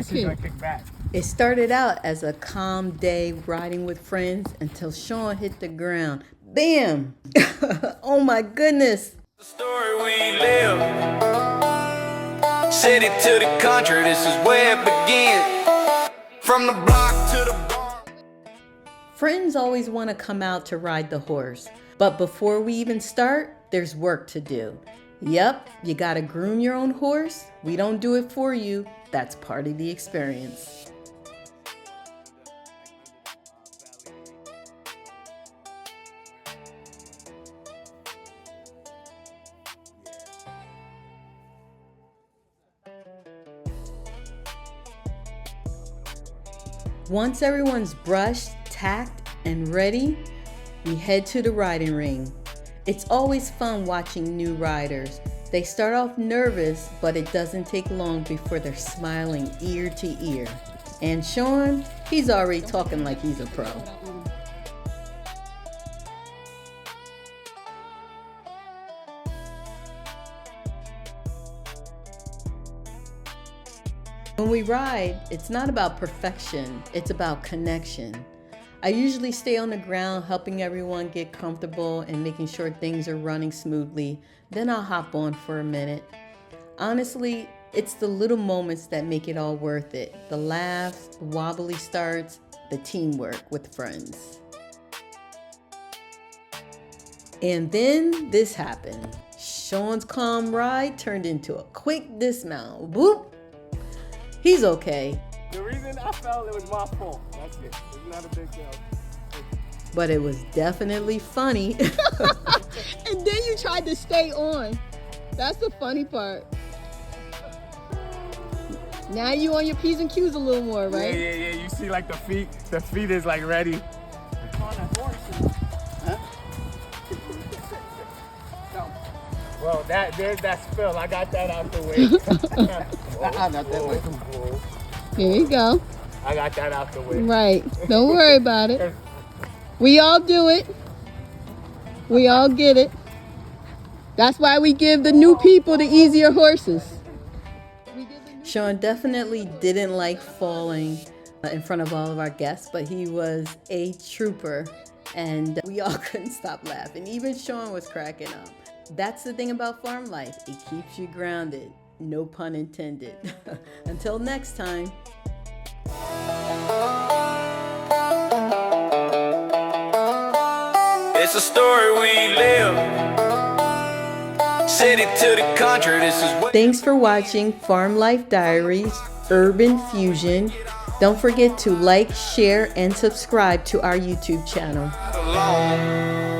She's gonna kick back. It started out as a calm day riding with friends until Sean hit the ground. Bam! Oh my goodness! The story we live. City to the country, this is where it begins. From the block to the bar. Friends always want to come out to ride the horse, but before we even start, there's work to do. Yep, you gotta groom your own horse. We don't do it for you. That's part of the experience. Once everyone's brushed, tacked, and ready, we head to the riding ring. It's always fun watching new riders. They start off nervous, but it doesn't take long before they're smiling ear to ear. And Sean, he's already talking like he's a pro. When we ride, it's not about perfection, it's about connection. I usually stay on the ground helping everyone get comfortable and making sure things are running smoothly. Then I'll hop on for a minute. Honestly, it's the little moments that make it all worth it. The laughs, the wobbly starts, the teamwork with friends. And then this happened. Sean's calm ride turned into a quick dismount. Whoop! He's okay. The reason I fell, it was my fault. That's it. It's not a big deal. But it was definitely funny. And then you tried to stay on. That's the funny part. Now you on your P's and Q's a little more, right? Yeah. You see like the feet is like ready. On a horse. Huh? Well, there's that spill. I got that out the way. Not that way. Here you go. I got that out the way. Right. Don't worry about it. We all do it. We all get it. That's why we give the new people the easier horses. Sean definitely didn't like falling in front of all of our guests, but he was a trooper and we all couldn't stop laughing. Even Sean was cracking up. That's the thing about farm life. It keeps you grounded. No pun intended. Until next time. It's a story we live. City to the country, this is what. Thanks for watching Farm Life Diaries, Urban Fusion. Don't forget to like, share, and subscribe to our YouTube channel. Alone.